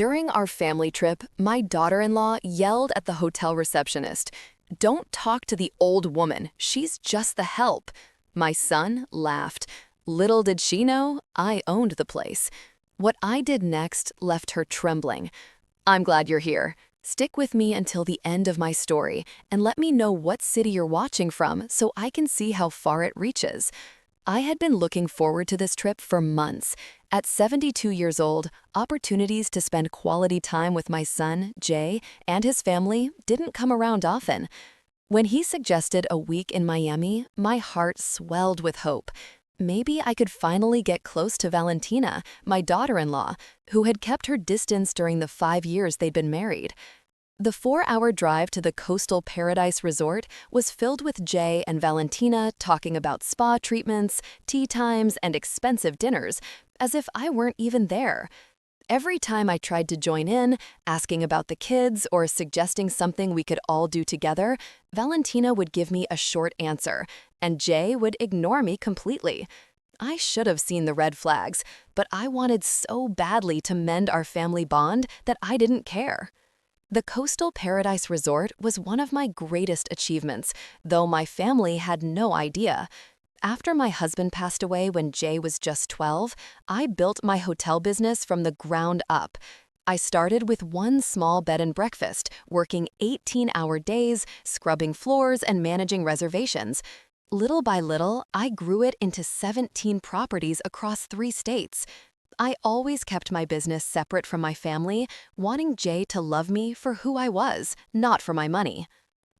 During our family trip, my daughter-in-law yelled at the hotel receptionist, "Don't talk to the old woman, she's just the help." My son laughed. Little did she know, I owned the place. What I did next left her trembling. I'm glad you're here. Stick with me until the end of my story, and let me know what city you're watching from so I can see how far it reaches. I had been looking forward to this trip for months. At 72 years old, opportunities to spend quality time with my son, Jay, and his family didn't come around often. When he suggested a week in Miami, my heart swelled with hope. Maybe I could finally get close to Valentina, my daughter-in-law, who had kept her distance during the 5 years they'd been married. The 4-hour drive to the Coastal Paradise Resort was filled with Jay and Valentina talking about spa treatments, tea times, and expensive dinners, as if I weren't even there. Every time I tried to join in, asking about the kids or suggesting something we could all do together, Valentina would give me a short answer, and Jay would ignore me completely. I should have seen the red flags, but I wanted so badly to mend our family bond that I didn't care. The Coastal Paradise Resort was one of my greatest achievements, though my family had no idea. After my husband passed away when Jay was just 12, I built my hotel business from the ground up. I started with one small bed and breakfast, working 18-hour days, scrubbing floors, and managing reservations. Little by little, I grew it into 17 properties across 3 states. I always kept my business separate from my family, wanting Jay to love me for who I was, not for my money.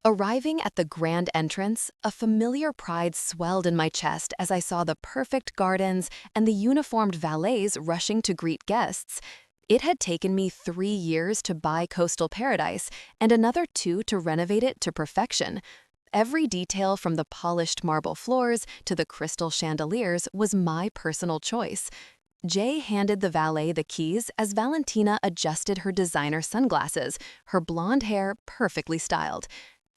Arriving at the grand entrance, a familiar pride swelled in my chest as I saw the perfect gardens and the uniformed valets rushing to greet guests. It had taken me 3 years to buy Coastal Paradise and another 2 to renovate it to perfection. Every detail from the polished marble floors to the crystal chandeliers was my personal choice. Jay handed the valet the keys as Valentina adjusted her designer sunglasses, her blonde hair perfectly styled.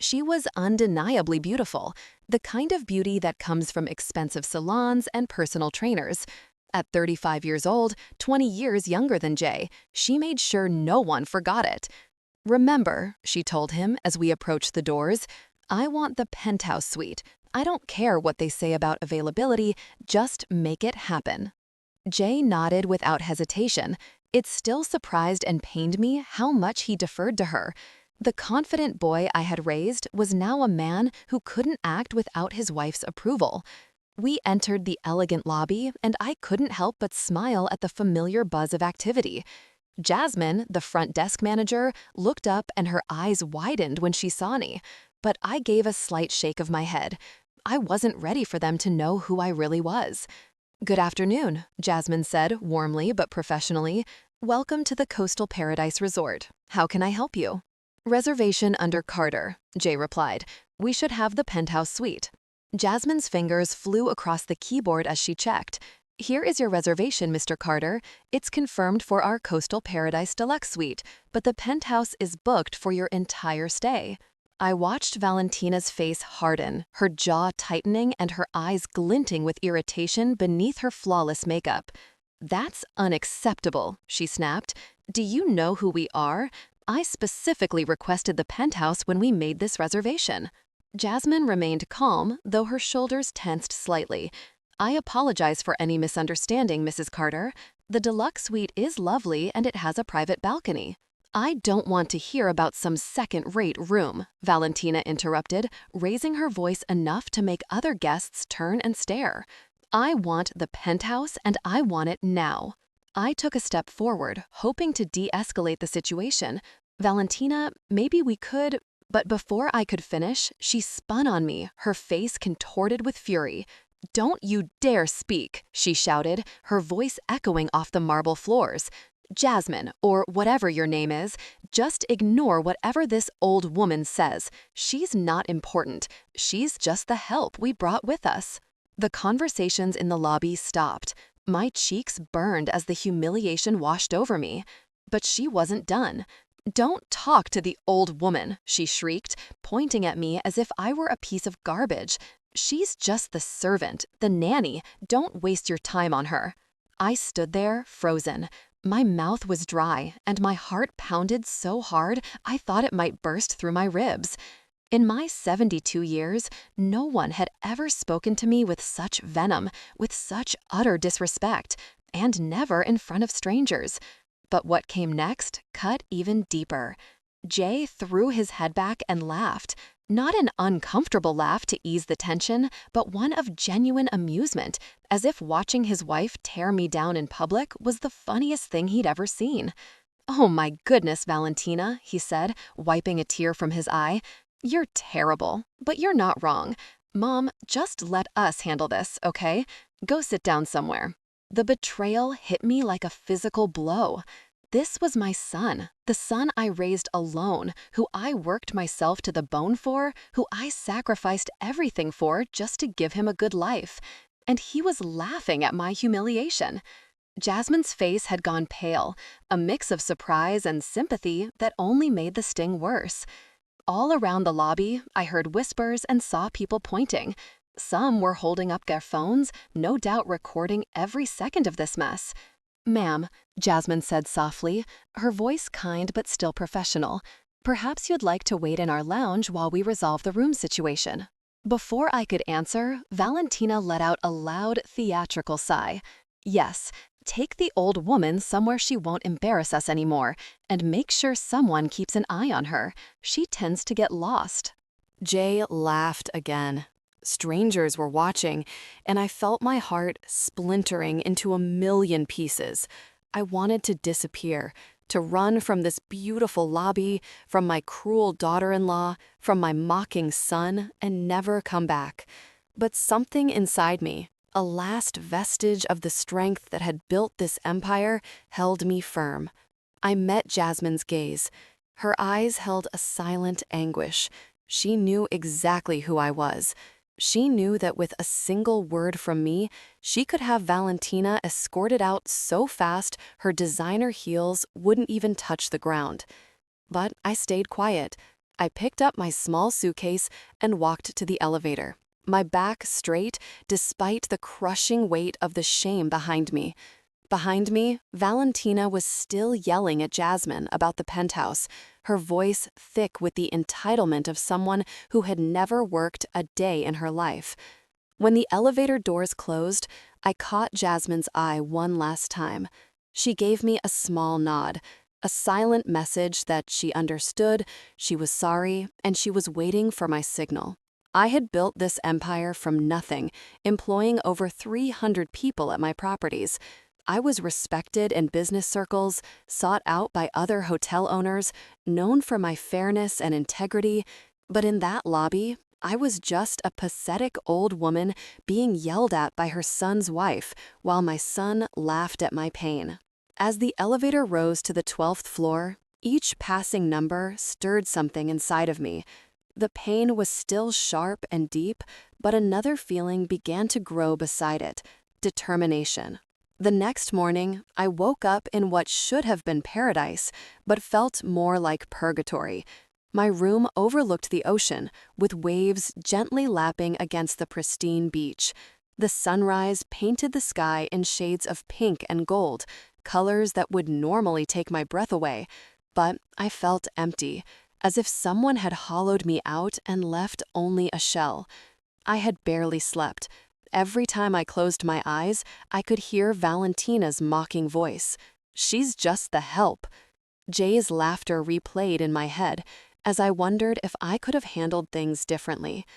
She was undeniably beautiful, the kind of beauty that comes from expensive salons and personal trainers. At 35 years old, 20 years younger than Jay, she made sure no one forgot it. "Remember," she told him as we approached the doors, "I want the penthouse suite. I don't care what they say about availability, just make it happen." Jay nodded without hesitation. It still surprised and pained me how much he deferred to her. The confident boy I had raised was now a man who couldn't act without his wife's approval. We entered the elegant lobby, and I couldn't help but smile at the familiar buzz of activity. Jasmine, the front desk manager, looked up and her eyes widened when she saw me, but I gave a slight shake of my head. I wasn't ready for them to know who I really was. "Good afternoon," Jasmine said warmly but professionally. "Welcome to the Coastal Paradise Resort. How can I help you?" "Reservation under Carter," Jay replied. "We should have the penthouse suite." Jasmine's fingers flew across the keyboard as she checked. "Here is your reservation, Mr. Carter. It's confirmed for our Coastal Paradise Deluxe Suite, but the penthouse is booked for your entire stay." I watched Valentina's face harden, her jaw tightening and her eyes glinting with irritation beneath her flawless makeup. "That's unacceptable," she snapped. "Do you know who we are? I specifically requested the penthouse when we made this reservation." Jasmine remained calm, though her shoulders tensed slightly. "I apologize for any misunderstanding, Mrs. Carter. The deluxe suite is lovely and it has a private balcony." "I don't want to hear about some second-rate room," Valentina interrupted, raising her voice enough to make other guests turn and stare. "I want the penthouse, and I want it now." I took a step forward, hoping to de-escalate the situation. "Valentina, maybe we could—" But before I could finish, she spun on me, her face contorted with fury. "Don't you dare speak," she shouted, her voice echoing off the marble floors. "Jasmine, or whatever your name is, just ignore whatever this old woman says. She's not important. She's just the help we brought with us." The conversations in the lobby stopped. My cheeks burned as the humiliation washed over me. But she wasn't done. "Don't talk to the old woman," she shrieked, pointing at me as if I were a piece of garbage. "She's just the servant, the nanny. Don't waste your time on her." I stood there, frozen. My mouth was dry, and my heart pounded so hard I thought it might burst through my ribs. In my 72 years, no one had ever spoken to me with such venom, with such utter disrespect, and never in front of strangers. But what came next cut even deeper. Jay threw his head back and laughed. Not an uncomfortable laugh to ease the tension, but one of genuine amusement, as if watching his wife tear me down in public was the funniest thing he'd ever seen. "Oh my goodness, Valentina," he said, wiping a tear from his eye. "You're terrible, but you're not wrong. Mom, just let us handle this, okay? Go sit down somewhere." The betrayal hit me like a physical blow. This was my son, the son I raised alone, who I worked myself to the bone for, who I sacrificed everything for just to give him a good life. And he was laughing at my humiliation. Jasmine's face had gone pale, a mix of surprise and sympathy that only made the sting worse. All around the lobby, I heard whispers and saw people pointing. Some were holding up their phones, no doubt recording every second of this mess. "Ma'am," Jasmine said softly, her voice kind but still professional, "perhaps you'd like to wait in our lounge while we resolve the room situation." Before I could answer, Valentina let out a loud, theatrical sigh. "Yes, take the old woman somewhere she won't embarrass us anymore, and make sure someone keeps an eye on her. She tends to get lost." Jay laughed again. Strangers were watching, and I felt my heart splintering into a million pieces. I wanted to disappear, to run from this beautiful lobby, from my cruel daughter-in-law, from my mocking son, and never come back. But something inside me, a last vestige of the strength that had built this empire, held me firm. I met Jasmine's gaze. Her eyes held a silent anguish. She knew exactly who I was. She knew that with a single word from me, she could have Valentina escorted out so fast her designer heels wouldn't even touch the ground. But I stayed quiet. I picked up my small suitcase and walked to the elevator, my back straight despite the crushing weight of the shame behind me. Behind me, Valentina was still yelling at Jasmine about the penthouse, her voice thick with the entitlement of someone who had never worked a day in her life. When the elevator doors closed, I caught Jasmine's eye one last time. She gave me a small nod, a silent message that she understood, she was sorry, and she was waiting for my signal. I had built this empire from nothing, employing over 300 people at my properties. I was respected in business circles, sought out by other hotel owners, known for my fairness and integrity, but in that lobby, I was just a pathetic old woman being yelled at by her son's wife, while my son laughed at my pain. As the elevator rose to the 12th floor, each passing number stirred something inside of me. The pain was still sharp and deep, but another feeling began to grow beside it: determination. The next morning, I woke up in what should have been paradise, but felt more like purgatory. My room overlooked the ocean, with waves gently lapping against the pristine beach. The sunrise painted the sky in shades of pink and gold, colors that would normally take my breath away. But I felt empty, as if someone had hollowed me out and left only a shell. I had barely slept. Every time I closed my eyes, I could hear Valentina's mocking voice. "She's just the help." Jay's laughter replayed in my head, as I wondered if I could have handled things differently.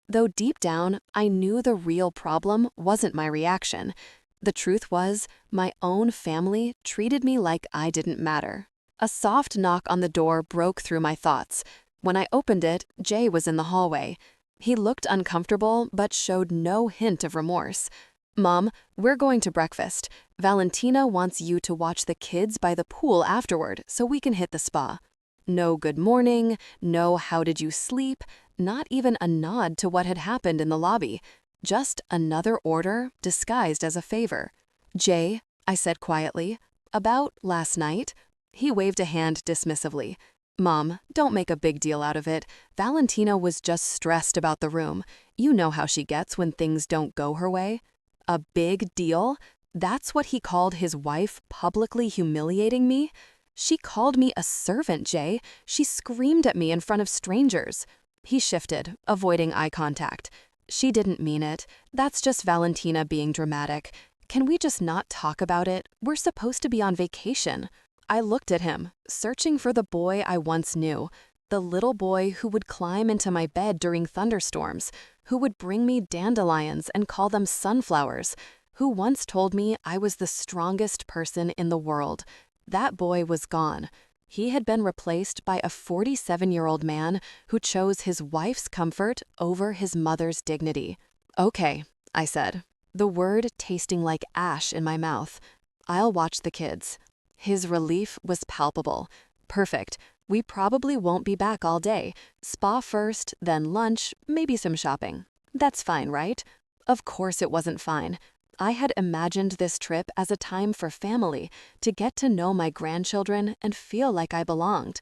Though deep down, I knew the real problem wasn't my reaction. The truth was, my own family treated me like I didn't matter. A soft knock on the door broke through my thoughts. When I opened it, Jay was in the hallway. He looked uncomfortable, but showed no hint of remorse. "Mom, we're going to breakfast. Valentina wants you to watch the kids by the pool afterward, so we can hit the spa." No good morning, no how did you sleep, not even a nod to what had happened in the lobby. Just another order disguised as a favor. "Jay," I said quietly, "about last night?" He waved a hand dismissively. "Mom, don't make a big deal out of it. Valentina was just stressed about the room. You know how she gets when things don't go her way." "A big deal?" That's what he called his wife publicly humiliating me? She called me a servant, Jay. She screamed at me in front of strangers. He shifted, avoiding eye contact. She didn't mean it. That's just Valentina being dramatic. Can we just not talk about it? We're supposed to be on vacation. I looked at him, searching for the boy I once knew. The little boy who would climb into my bed during thunderstorms, who would bring me dandelions and call them sunflowers, who once told me I was the strongest person in the world. That boy was gone. He had been replaced by a 47-year-old man who chose his wife's comfort over his mother's dignity. Okay, I said, the word tasting like ash in my mouth. I'll watch the kids. His relief was palpable. Perfect. We probably won't be back all day. Spa first, then lunch, maybe some shopping. That's fine, right? Of course it wasn't fine. I had imagined this trip as a time for family, to get to know my grandchildren and feel like I belonged.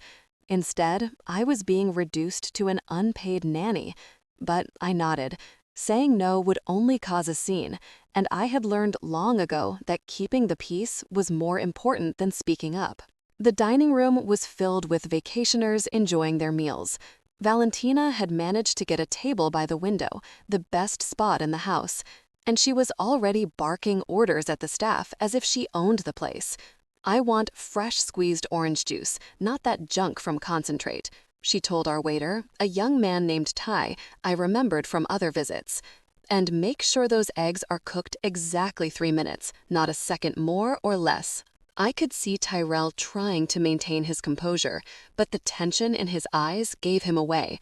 Instead, I was being reduced to an unpaid nanny. But I nodded. Saying no would only cause a scene, and I had learned long ago that keeping the peace was more important than speaking up. The dining room was filled with vacationers enjoying their meals. Valentina had managed to get a table by the window, the best spot in the house, and she was already barking orders at the staff as if she owned the place. I want fresh squeezed orange juice, not that junk from Concentrate, she told our waiter, a young man named Ty I remembered from other visits. And make sure those eggs are cooked exactly 3 minutes, not a second more or less. I could see Tyrell trying to maintain his composure, but the tension in his eyes gave him away.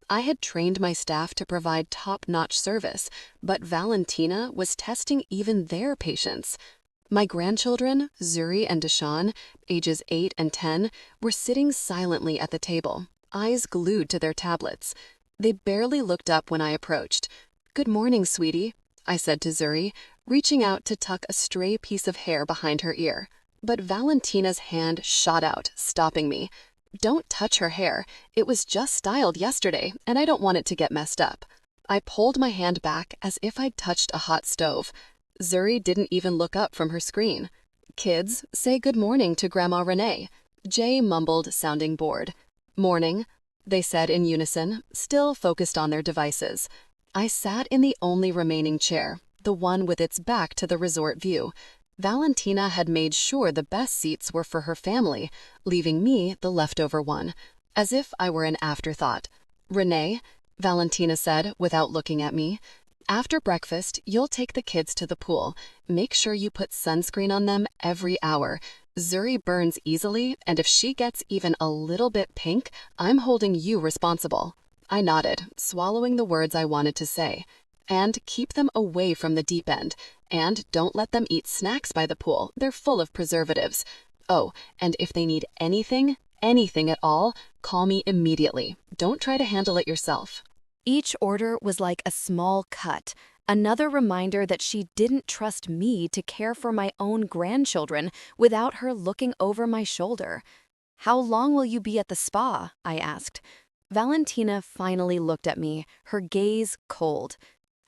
I had trained my staff to provide top-notch service, but Valentina was testing even their patience. My grandchildren, Zuri and Deshawn, ages 8 and 10, were sitting silently at the table, eyes glued to their tablets. They barely looked up when I approached. "Good morning, sweetie," I said to Zuri, reaching out to tuck a stray piece of hair behind her ear. But Valentina's hand shot out, stopping me. "Don't touch her hair. It was just styled yesterday, and I don't want it to get messed up." I pulled my hand back as if I'd touched a hot stove. Zuri didn't even look up from her screen. "Kids, say good morning to Grandma Renee." Jay mumbled, sounding bored. "Morning," they said in unison, still focused on their devices. I sat in the only remaining chair, the one with its back to the resort view. Valentina had made sure the best seats were for her family, leaving me the leftover one, as if I were an afterthought. "Renee," Valentina said without looking at me, "after breakfast, you'll take the kids to the pool. Make sure you put sunscreen on them every hour. Zuri burns easily, and if she gets even a little bit pink, I'm holding you responsible." I nodded, swallowing the words I wanted to say. "And keep them away from the deep end. And don't let them eat snacks by the pool. They're full of preservatives. Oh, and if they need anything at all, call me immediately. Don't try to handle it yourself." Each order was like a small cut, another reminder that she didn't trust me to care for my own grandchildren without her looking over my shoulder. "How long will you be at the spa?" I asked. Valentina finally looked at me, her gaze cold.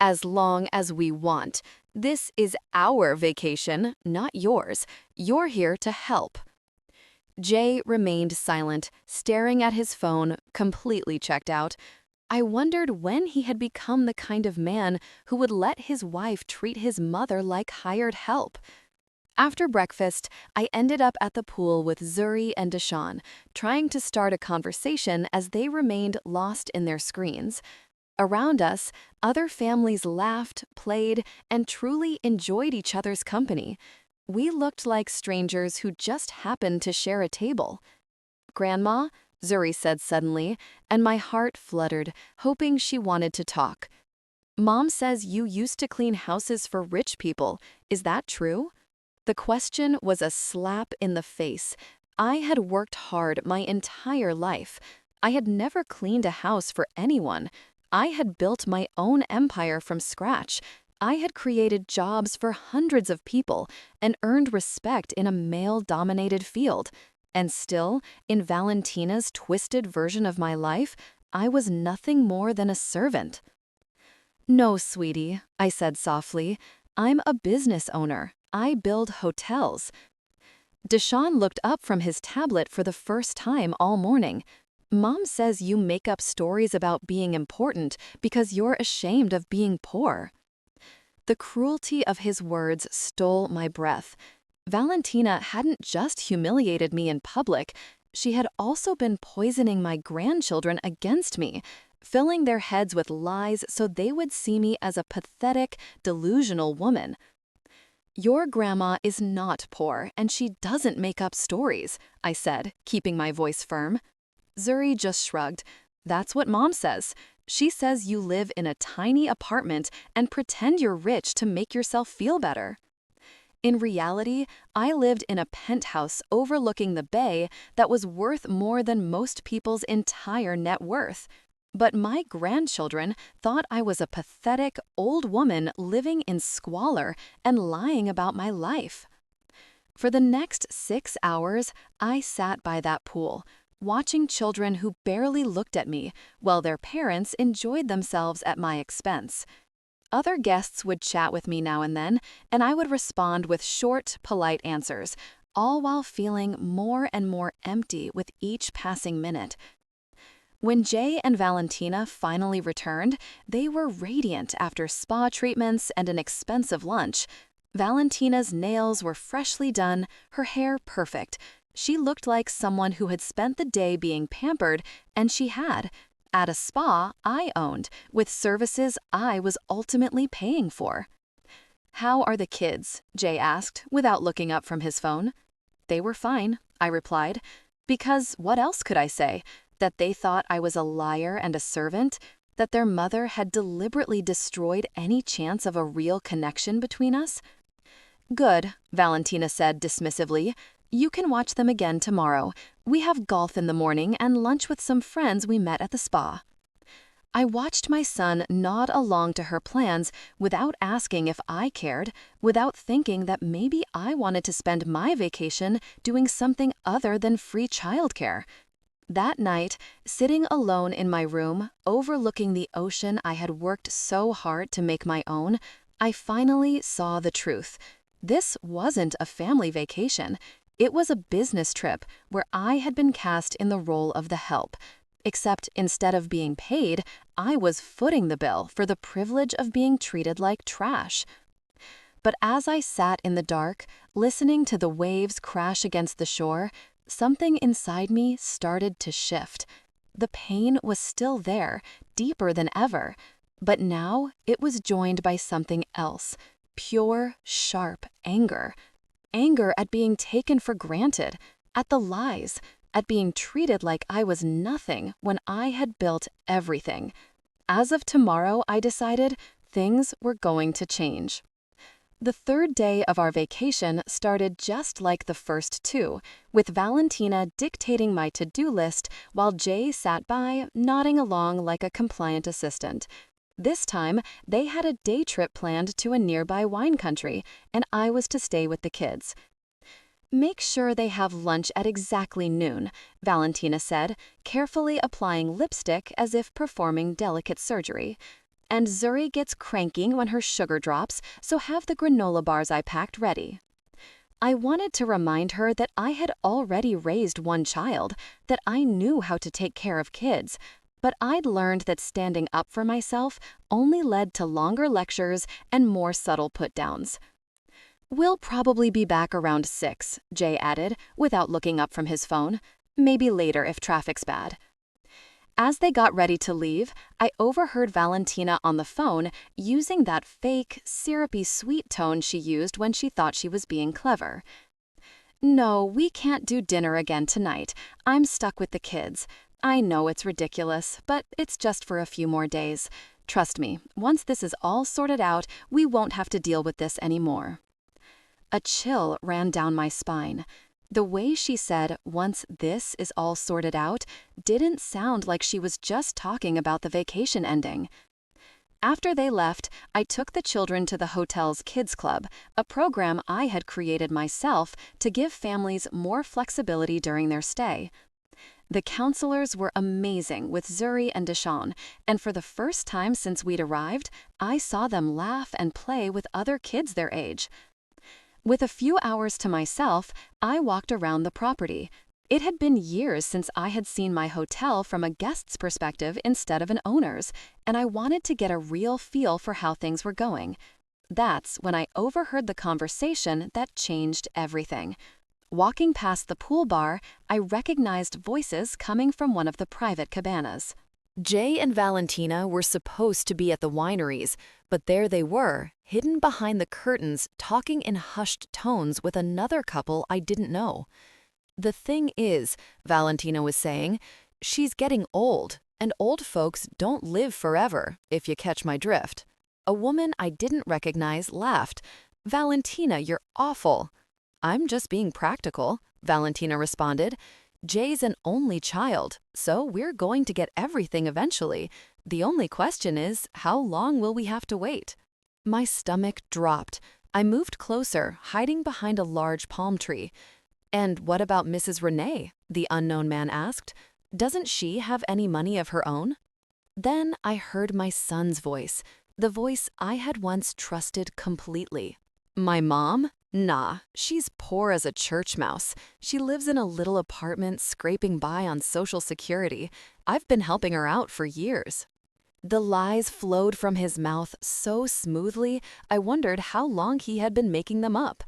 "As long as we want. This is our vacation, not yours. You're here to help." Jay remained silent, staring at his phone, completely checked out. I wondered when he had become the kind of man who would let his wife treat his mother like hired help. After breakfast, I ended up at the pool with Zuri and Deshawn, trying to start a conversation as they remained lost in their screens. Around us, other families laughed, played, and truly enjoyed each other's company. We looked like strangers who just happened to share a table. "Grandma," Zuri said suddenly, and my heart fluttered, hoping she wanted to talk. "Mom says you used to clean houses for rich people. Is that true?" The question was a slap in the face. I had worked hard my entire life. I had never cleaned a house for anyone. I had built my own empire from scratch. I had created jobs for hundreds of people and earned respect in a male-dominated field. And still, in Valentina's twisted version of my life, I was nothing more than a servant. "No, sweetie," I said softly. "I'm a business owner. I build hotels. Deshaun looked up from his tablet for the first time all morning. Mom says you make up stories about being important because you're ashamed of being poor. The cruelty of his words stole my breath. Valentina hadn't just humiliated me in public, she had also been poisoning my grandchildren against me, filling their heads with lies so they would see me as a pathetic, delusional woman. Your grandma is not poor, and she doesn't make up stories, I said, keeping my voice firm. Zuri just shrugged. That's what Mom says. She says you live in a tiny apartment and pretend you're rich to make yourself feel better. In reality, I lived in a penthouse overlooking the bay that was worth more than most people's entire net worth. But my grandchildren thought I was a pathetic old woman living in squalor and lying about my life. For the next 6 hours, I sat by that pool, watching children who barely looked at me while their parents enjoyed themselves at my expense. Other guests would chat with me now and then, and I would respond with short, polite answers, all while feeling more and more empty with each passing minute. When Jay and Valentina finally returned, they were radiant after spa treatments and an expensive lunch. Valentina's nails were freshly done, her hair perfect. She looked like someone who had spent the day being pampered, and she had, at a spa I owned, with services I was ultimately paying for. "How are the kids?" Jay asked, without looking up from his phone. "They were fine," I replied. Because what else could I say? That they thought I was a liar and a servant? That their mother had deliberately destroyed any chance of a real connection between us? "Good," Valentina said dismissively. "You can watch them again tomorrow. We have golf in the morning and lunch with some friends we met at the spa." I watched my son nod along to her plans without asking if I cared, without thinking that maybe I wanted to spend my vacation doing something other than free childcare. That night, sitting alone in my room, overlooking the ocean I had worked so hard to make my own, I finally saw the truth. This wasn't a family vacation. It was a business trip where I had been cast in the role of the help. Except instead of being paid, I was footing the bill for the privilege of being treated like trash. But as I sat in the dark, listening to the waves crash against the shore, something inside me started to shift. The pain was still there, deeper than ever, but now it was joined by something else, pure, sharp anger. Anger at being taken for granted, at the lies, at being treated like I was nothing when I had built everything. As of tomorrow, I decided things were going to change. The third day of our vacation started just like the first two, with Valentina dictating my to-do list while Jay sat by, nodding along like a compliant assistant. This time, they had a day trip planned to a nearby wine country, and I was to stay with the kids. "Make sure they have lunch at exactly noon," Valentina said, carefully applying lipstick as if performing delicate surgery. "And Zuri gets cranking when her sugar drops, so have the granola bars I packed ready." I wanted to remind her that I had already raised one child, that I knew how to take care of kids, but I'd learned that standing up for myself only led to longer lectures and more subtle put-downs. "We'll probably be back around 6, Jay added, without looking up from his phone. "Maybe later if traffic's bad." As they got ready to leave, I overheard Valentina on the phone using that fake, syrupy sweet tone she used when she thought she was being clever. "No, we can't do dinner again tonight. I'm stuck with the kids. I know it's ridiculous, but it's just for a few more days. Trust me, once this is all sorted out, we won't have to deal with this anymore." A chill ran down my spine. The way she said, "once this is all sorted out," didn't sound like she was just talking about the vacation ending. After they left, I took the children to the hotel's Kids Club, a program I had created myself to give families more flexibility during their stay. The counselors were amazing with Zuri and Deshaun, and for the first time since we'd arrived, I saw them laugh and play with other kids their age. With a few hours to myself, I walked around the property. It had been years since I had seen my hotel from a guest's perspective instead of an owner's, and I wanted to get a real feel for how things were going. That's when I overheard the conversation that changed everything. Walking past the pool bar, I recognized voices coming from one of the private cabanas. Jay and Valentina were supposed to be at the wineries, but there they were, hidden behind the curtains, talking in hushed tones with another couple I didn't know. The thing is, Valentina was saying, she's getting old, and old folks don't live forever, if you catch my drift. A woman I didn't recognize laughed. Valentina, you're awful. I'm just being practical, Valentina responded. Jay's an only child, so we're going to get everything eventually. The only question is, how long will we have to wait? My stomach dropped. I moved closer, hiding behind a large palm tree. And what about Mrs. Renee? The unknown man asked. Doesn't she have any money of her own? Then I heard my son's voice, the voice I had once trusted completely. My mom? Nah, she's poor as a church mouse. She lives in a little apartment scraping by on Social Security. I've been helping her out for years. The lies flowed from his mouth so smoothly, I wondered how long he had been making them up.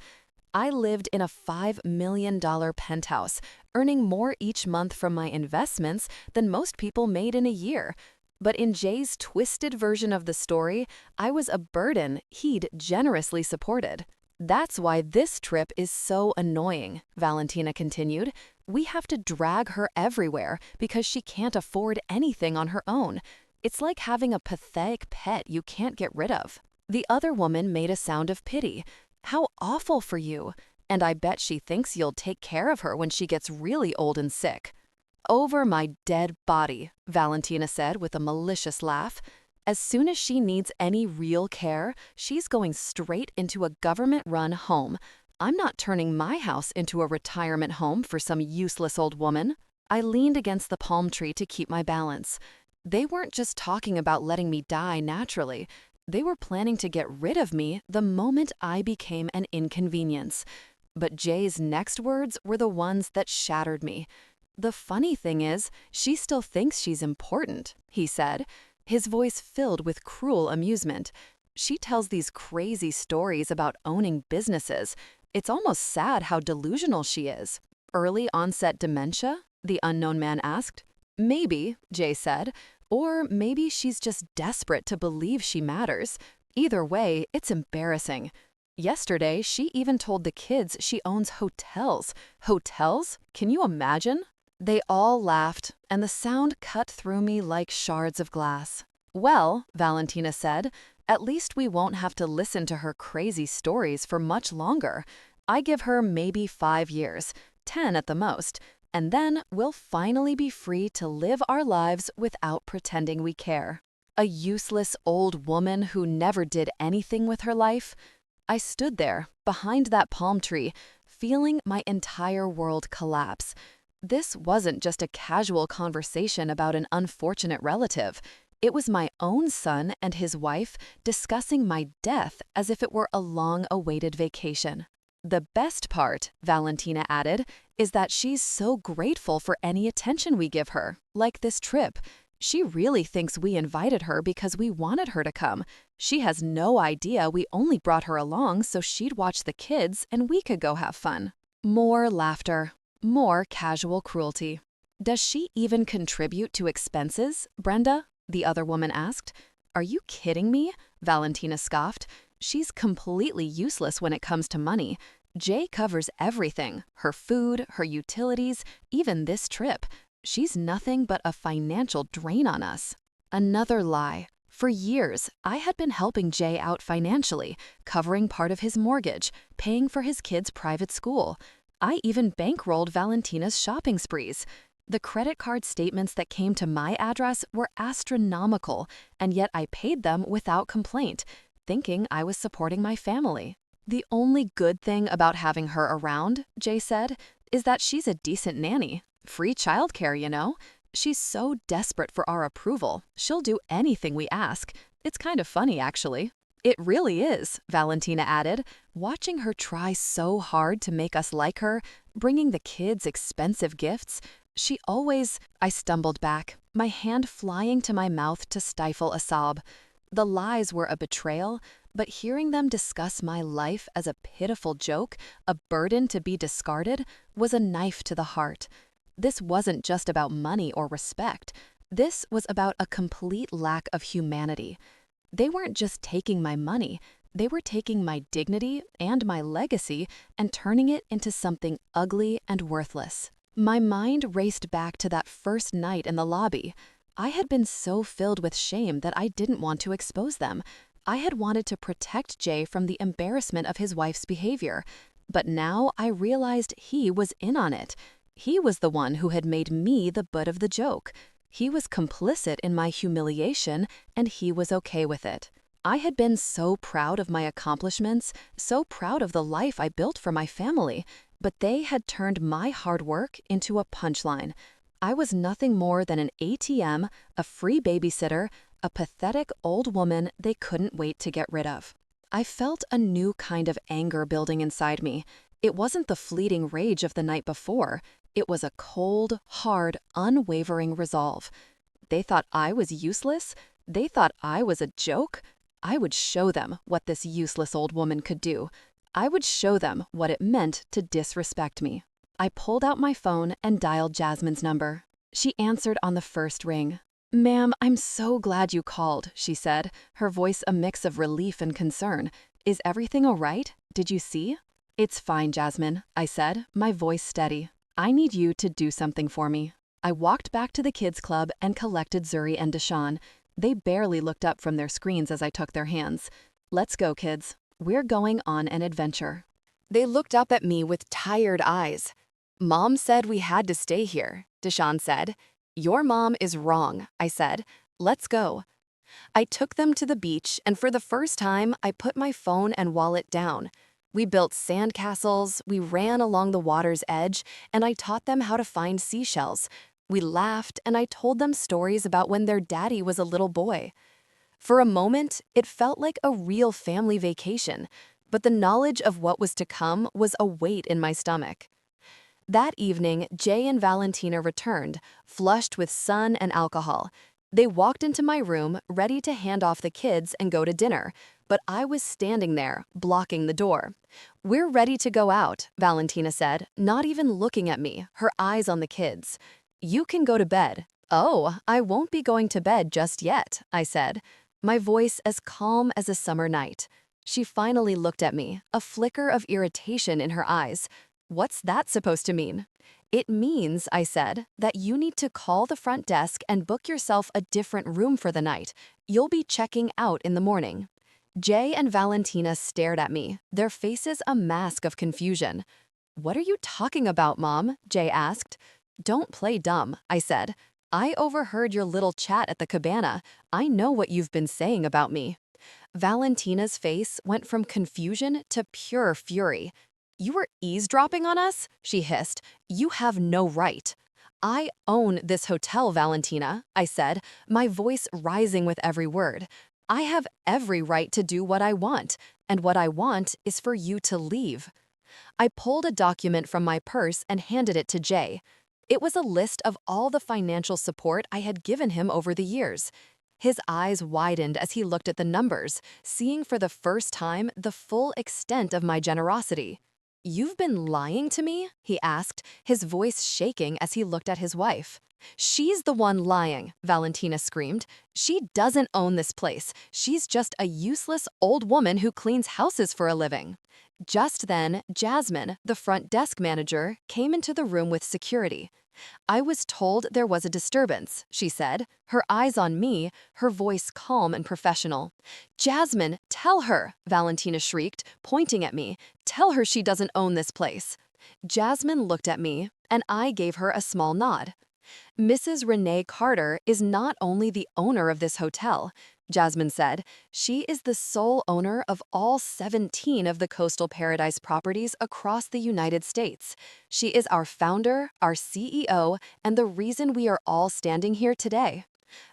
I lived in a $5 million penthouse, earning more each month from my investments than most people made in a year. But in Jay's twisted version of the story, I was a burden he'd generously supported. That's why this trip is so annoying, Valentina continued. We have to drag her everywhere because she can't afford anything on her own. It's like having a pathetic pet you can't get rid of. The other woman made a sound of pity. How awful for you. And I bet she thinks you'll take care of her when she gets really old and sick. Over my dead body, Valentina said with a malicious laugh. As soon as she needs any real care, she's going straight into a government-run home. I'm not turning my house into a retirement home for some useless old woman. I leaned against the palm tree to keep my balance. They weren't just talking about letting me die naturally. They were planning to get rid of me the moment I became an inconvenience. But Jay's next words were the ones that shattered me. The funny thing is, she still thinks she's important, he said, his voice filled with cruel amusement. She tells these crazy stories about owning businesses. It's almost sad how delusional she is. Early onset dementia? The unknown man asked. Maybe, Jay said. Or maybe she's just desperate to believe she matters. Either way, it's embarrassing. Yesterday, she even told the kids she owns hotels. Hotels? Can you imagine? They all laughed, and the sound cut through me like shards of glass. Well, Valentina said, at least we won't have to listen to her crazy stories for much longer. I give her maybe 5 years, 10 at the most, and then we'll finally be free to live our lives without pretending we care. A useless old woman who never did anything with her life? I stood there, behind that palm tree, feeling my entire world collapse. This wasn't just a casual conversation about an unfortunate relative. It was my own son and his wife discussing my death as if it were a long-awaited vacation. The best part, Valentina added, is that she's so grateful for any attention we give her, like this trip. She really thinks we invited her because we wanted her to come. She has no idea we only brought her along so she'd watch the kids and we could go have fun. More laughter. More casual cruelty. Does she even contribute to expenses, Brenda? The other woman asked. Are you kidding me? Valentina scoffed. She's completely useless when it comes to money. Jay covers everything, her food, her utilities, even this trip. She's nothing but a financial drain on us. Another lie. For years, I had been helping Jay out financially, covering part of his mortgage, paying for his kids' private school. I even bankrolled Valentina's shopping sprees. The credit card statements that came to my address were astronomical, and yet I paid them without complaint, thinking I was supporting my family. The only good thing about having her around, Jay said, is that she's a decent nanny. Free childcare, you know. She's so desperate for our approval, she'll do anything we ask. It's kind of funny, actually. It really is, Valentina added, watching her try so hard to make us like her, bringing the kids expensive gifts. I stumbled back, my hand flying to my mouth to stifle a sob. The lies were a betrayal, but hearing them discuss my life as a pitiful joke, a burden to be discarded, was a knife to the heart. This wasn't just about money or respect. This was about a complete lack of humanity. They weren't just taking my money, they were taking my dignity and my legacy and turning it into something ugly and worthless. My mind raced back to that first night in the lobby. I had been so filled with shame that I didn't want to expose them. I had wanted to protect Jay from the embarrassment of his wife's behavior. But now I realized he was in on it. He was the one who had made me the butt of the joke. He was complicit in my humiliation, and he was okay with it. I had been so proud of my accomplishments, so proud of the life I built for my family, but they had turned my hard work into a punchline. I was nothing more than an ATM, a free babysitter, a pathetic old woman they couldn't wait to get rid of. I felt a new kind of anger building inside me. It wasn't the fleeting rage of the night before. It was a cold, hard, unwavering resolve. They thought I was useless? They thought I was a joke? I would show them what this useless old woman could do. I would show them what it meant to disrespect me. I pulled out my phone and dialed Jasmine's number. She answered on the first ring. "Ma'am, I'm so glad you called," she said, her voice a mix of relief and concern. "Is everything all right? Did you see?" "It's fine, Jasmine," I said, my voice steady. "I need you to do something for me." I walked back to the kids' club and collected Zuri and Deshawn. They barely looked up from their screens as I took their hands. "Let's go, kids. We're going on an adventure." They looked up at me with tired eyes. "Mom said we had to stay here," Deshawn said. "Your mom is wrong," I said. "Let's go." I took them to the beach, and for the first time, I put my phone and wallet down. We built sandcastles, we ran along the water's edge, and I taught them how to find seashells. We laughed, and I told them stories about when their daddy was a little boy. For a moment, it felt like a real family vacation, but the knowledge of what was to come was a weight in my stomach. That evening, Jay and Valentina returned, flushed with sun and alcohol. They walked into my room, ready to hand off the kids and go to dinner, but I was standing there, blocking the door. "We're ready to go out," Valentina said, not even looking at me, her eyes on the kids. "You can go to bed." "Oh, I won't be going to bed just yet," I said, my voice as calm as a summer night. She finally looked at me, a flicker of irritation in her eyes. "What's that supposed to mean?" "It means," I said, "that you need to call the front desk and book yourself a different room for the night. You'll be checking out in the morning." Jay and Valentina stared at me, their faces a mask of confusion. "What are you talking about, Mom?" Jay asked. "Don't play dumb," I said. "I overheard your little chat at the cabana. I know what you've been saying about me." Valentina's face went from confusion to pure fury. "You were eavesdropping on us?" she hissed. "You have no right." "I own this hotel, Valentina," I said, my voice rising with every word. "I have every right to do what I want, and what I want is for you to leave." I pulled a document from my purse and handed it to Jay. It was a list of all the financial support I had given him over the years. His eyes widened as he looked at the numbers, seeing for the first time the full extent of my generosity. "You've been lying to me?" he asked, his voice shaking as he looked at his wife. "She's the one lying," Valentina screamed. "She doesn't own this place. She's just a useless old woman who cleans houses for a living." Just then, Jasmine, the front desk manager, came into the room with security. "I was told there was a disturbance," she said, her eyes on me, her voice calm and professional. "Jasmine, tell her," Valentina shrieked, pointing at me. "Tell her she doesn't own this place." Jasmine looked at me, and I gave her a small nod. "Mrs. Renee Carter is not only the owner of this hotel," Jasmine said. "She is the sole owner of all 17 of the Coastal Paradise properties across the United States. She is our founder, our CEO, and the reason we are all standing here today."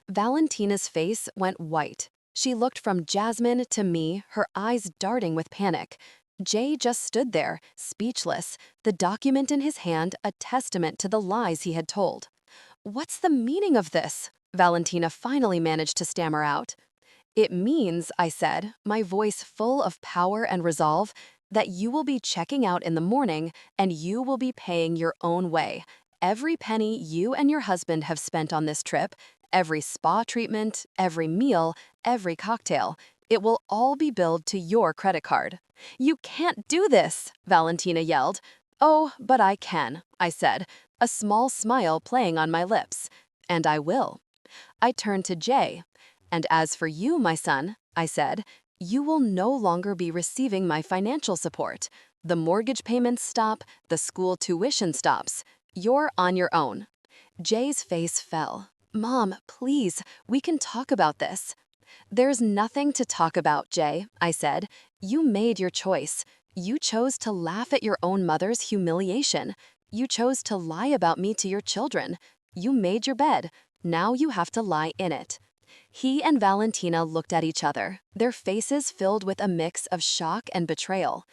Valentina's face went white. She looked from Jasmine to me, her eyes darting with panic. Jay just stood there, speechless, the document in his hand a testament to the lies he had told. "What's the meaning of this?" Valentina finally managed to stammer out. "It means," I said, my voice full of power and resolve, "that you will be checking out in the morning and you will be paying your own way. Every penny you and your husband have spent on this trip, every spa treatment, every meal, every cocktail, it will all be billed to your credit card." "You can't do this!" Valentina yelled. "Oh, but I can," I said, a small smile playing on my lips. "And I will." I turned to Jay. "And as for you, my son," I said, "you will no longer be receiving my financial support. The mortgage payments stop, the school tuition stops. You're on your own." Jay's face fell. "Mom, please, we can talk about this." "There's nothing to talk about, Jay," I said. "You made your choice. You chose to laugh at your own mother's humiliation. You chose to lie about me to your children. You made your bed. Now you have to lie in it." He and Valentina looked at each other, their faces filled with a mix of shock and betrayal.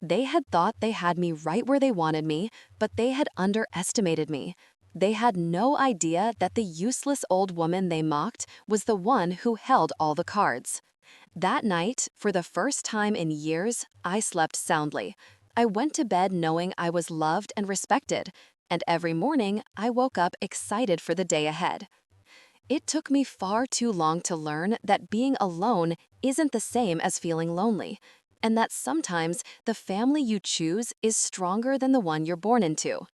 They had thought they had me right where they wanted me, but they had underestimated me. They had no idea that the useless old woman they mocked was the one who held all the cards. That night, for the first time in years, I slept soundly. I went to bed knowing I was loved and respected, and every morning I woke up excited for the day ahead. It took me far too long to learn that being alone isn't the same as feeling lonely, and that sometimes the family you choose is stronger than the one you're born into.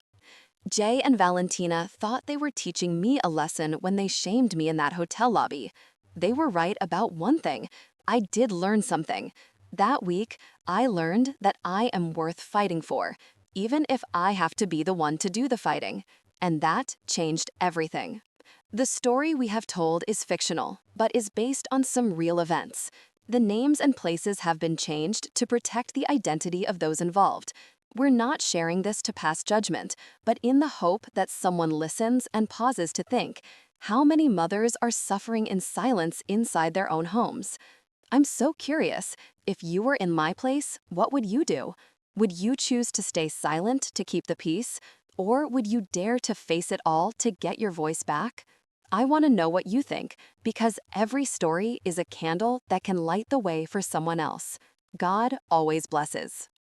Jay and Valentina thought they were teaching me a lesson when they shamed me in that hotel lobby. They were right about one thing. I did learn something. That week, I learned that I am worth fighting for, even if I have to be the one to do the fighting. And that changed everything. The story we have told is fictional, but is based on some real events. The names and places have been changed to protect the identity of those involved. We're not sharing this to pass judgment, but in the hope that someone listens and pauses to think, how many mothers are suffering in silence inside their own homes? I'm so curious, if you were in my place, what would you do? Would you choose to stay silent to keep the peace? Or would you dare to face it all to get your voice back? I want to know what you think, because every story is a candle that can light the way for someone else. God always blesses.